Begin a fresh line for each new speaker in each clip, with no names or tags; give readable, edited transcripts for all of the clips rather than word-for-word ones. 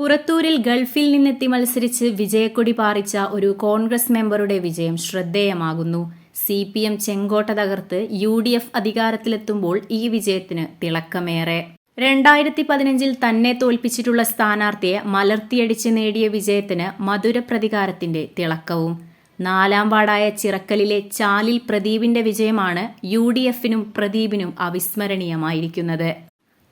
പുറത്തൂരിൽ ഗൾഫിൽ നിന്നെത്തി മത്സരിച്ച് വിജയക്കൊടി പാറിച്ച ഒരു കോൺഗ്രസ് മെമ്പറുടെ വിജയം ശ്രദ്ധേയമാകുന്നു. CPM ചെങ്കോട്ട തകർത്ത് UDF അധികാരത്തിലെത്തുമ്പോൾ ഈ വിജയത്തിന് തിളക്കമേറെ. 2015 തന്നെ തോൽപ്പിച്ചിട്ടുള്ള സ്ഥാനാർത്ഥിയെ മലർത്തിയടിച്ച് നേടിയ വിജയത്തിന് മധുര പ്രതികാരത്തിന്റെ തിളക്കവും. 4ാം വാർഡായ ചിറക്കലിലെ ചാലിൽ പ്രദീപിന്റെ വിജയമാണ് UDFനും പ്രദീപിനും അവിസ്മരണീയമായിരിക്കുന്നത്.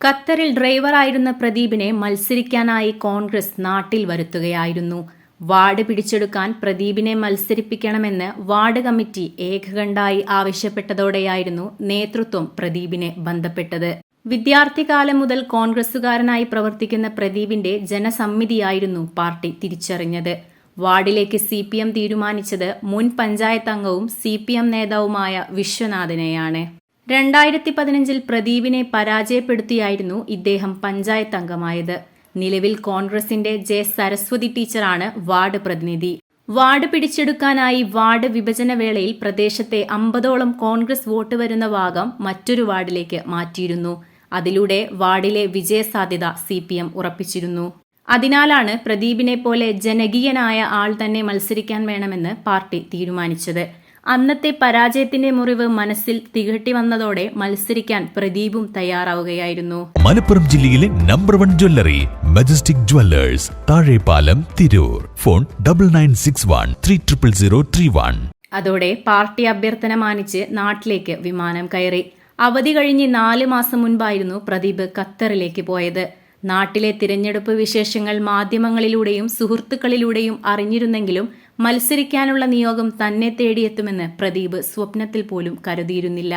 ഖത്തറിൽ ഡ്രൈവറായിരുന്ന പ്രദീപിനെ മത്സരിക്കാനായി കോൺഗ്രസ് നാട്ടിൽ വരുത്തുകയായിരുന്നു. വാർഡ് പിടിച്ചെടുക്കാൻ പ്രദീപിനെ മത്സരിപ്പിക്കണമെന്ന് വാർഡ് കമ്മിറ്റി ഏകകണ്ഠായി ആവശ്യപ്പെട്ടതോടെയായിരുന്നു നേതൃത്വം പ്രദീപിനെ ബന്ധപ്പെട്ടത്. വിദ്യാർത്ഥികാലം മുതൽ കോൺഗ്രസുകാരനായി പ്രവർത്തിക്കുന്ന പ്രദീപിന്റെ ജനസമ്മിതിയായിരുന്നു പാർട്ടി തിരിച്ചറിഞ്ഞത്. വാർഡിലേക്ക് CPM തീരുമാനിച്ചത് മുൻ പഞ്ചായത്ത് അംഗവും CPM നേതാവുമായ വിശ്വനാഥനെയാണ്. 2015 പ്രദീപിനെ പരാജയപ്പെടുത്തിയായിരുന്നു ഇദ്ദേഹം പഞ്ചായത്ത് അംഗമായത്. നിലവിൽ കോൺഗ്രസിന്റെ J. സരസ്വതി ടീച്ചറാണ് വാർഡ് പ്രതിനിധി. വാർഡ് പിടിച്ചെടുക്കാനായി വാർഡ് വിഭജന വേളയിൽ പ്രദേശത്തെ 50ഓളം കോൺഗ്രസ് വോട്ട് വരുന്ന ഭാഗം മറ്റൊരു വാർഡിലേക്ക് മാറ്റിയിരുന്നു. അതിലൂടെ വാർഡിലെ വിജയസാധ്യത CPM ഉറപ്പിച്ചിരുന്നു. അതിനാലാണ് പ്രദീപിനെ പോലെ ജനകീയനായ ആൾ തന്നെ മത്സരിക്കാൻ വേണമെന്ന് പാർട്ടി തീരുമാനിച്ചത്. അന്നത്തെ പരാജയത്തിന്റെ മുറിവ് മനസ്സിൽ തികട്ടി വന്നതോടെ മത്സരിക്കാൻ പ്രദീപും തയ്യാറാവുകയായിരുന്നു.
മലപ്പുറം ജില്ലയിലെ number 1 jewellery majestic Jewellers, Thazhepalam, Tirur. Phone 9961300031.
അതോടെ പാർട്ടി അഭ്യർത്ഥന മാനിച്ച് നാട്ടിലേക്ക് വിമാനം കയറി. അവധി കഴിഞ്ഞ് 4 മാസം മുൻപായിരുന്നു പ്രദീപ് ഖത്തറിലേക്ക് പോയത്. നാട്ടിലെ തിരഞ്ഞെടുപ്പ് വിശേഷങ്ങൾ മാധ്യമങ്ങളിലൂടെയും സുഹൃത്തുക്കളിലൂടെയും അറിഞ്ഞിരുന്നെങ്കിലും മത്സരിക്കാനുള്ള നിയോഗം തന്നെ തേടിയെത്തുമെന്ന് പ്രദീപ് സ്വപ്നത്തിൽ പോലും കരുതിയിരുന്നില്ല.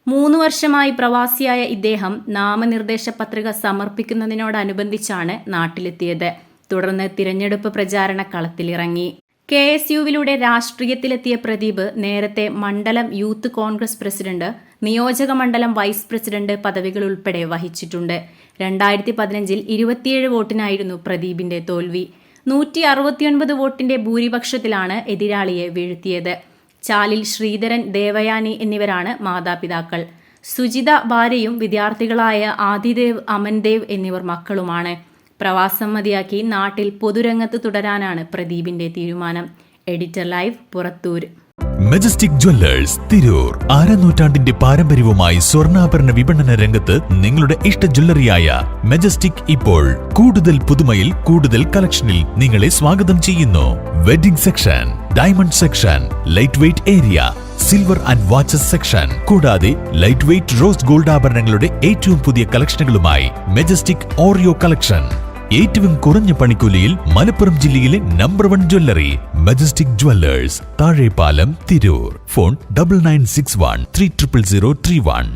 3 വർഷമായി പ്രവാസിയായ ഇദ്ദേഹം നാമനിർദ്ദേശ പത്രിക സമർപ്പിക്കുന്നതിനോടനുബന്ധിച്ചാണ് നാട്ടിലെത്തിയത്. തുടർന്ന് തിരഞ്ഞെടുപ്പ് പ്രചാരണ കളത്തിലിറങ്ങി. KSUവിലൂടെ രാഷ്ട്രീയത്തിലെത്തിയ പ്രദീപ് നേരത്തെ മണ്ഡലം യൂത്ത് കോൺഗ്രസ് പ്രസിഡന്റ്, നിയോജക മണ്ഡലം വൈസ് പ്രസിഡന്റ് പദവികൾ ഉൾപ്പെടെ വഹിച്ചിട്ടുണ്ട്. 2015 27 വോട്ടിനായിരുന്നു പ്രദീപിന്റെ തോൽവി. 169 വോട്ടിന്റെ ഭൂരിപക്ഷത്തിലാണ് എതിരാളിയെ വീഴ്ത്തിയത്. ചാലിൽ ശ്രീധരൻ, ദേവയാനി എന്നിവരാണ് മാതാപിതാക്കൾ. സുജിത ഭാര്യയും വിദ്യാർത്ഥികളായ ആദിദേവ്, അമൻദേവ് എന്നിവർ മക്കളുമാണ്. പ്രവാസം മതിയാക്കി നാട്ടിൽ പൊതുരംഗത്ത് തുടരാനാണ് പ്രദീപിന്റെ തീരുമാനം. Editor live, Purathur.
Majestic Jewellers, Tirur. നൂറ്റാണ്ടിന്റെ പാരമ്പര്യവുമായി സ്വർണ്ണാഭരണ വിപണന രംഗത്ത് നിങ്ങളുടെ ഇഷ്ട ജ്വല്ലറിയായ മജസ്റ്റിക് ഇപ്പോൾ കൂടുതൽ പുതുമയിൽ കൂടുതൽ കളക്ഷനിൽ നിങ്ങളെ സ്വാഗതം ചെയ്യുന്നു. Wedding section, diamond section, light weight area, silver and watches section, കൂടാതെ ലൈറ്റ് വെയ്റ്റ് റോസ് ഗോൾഡ് ആഭരണങ്ങളുടെ ഏറ്റവും പുതിയ കളക്ഷനുകളുമായി മജസ്റ്റിക് ഓറിയോ കളക്ഷൻ. ഏറ്റവും കുറഞ്ഞ പണിക്കൂലിയിൽ മലപ്പുറം ജില്ലയിലെ number 1 jewellery majestic Jewellers, Thazhepalam, Tirur. Phone 9961300031.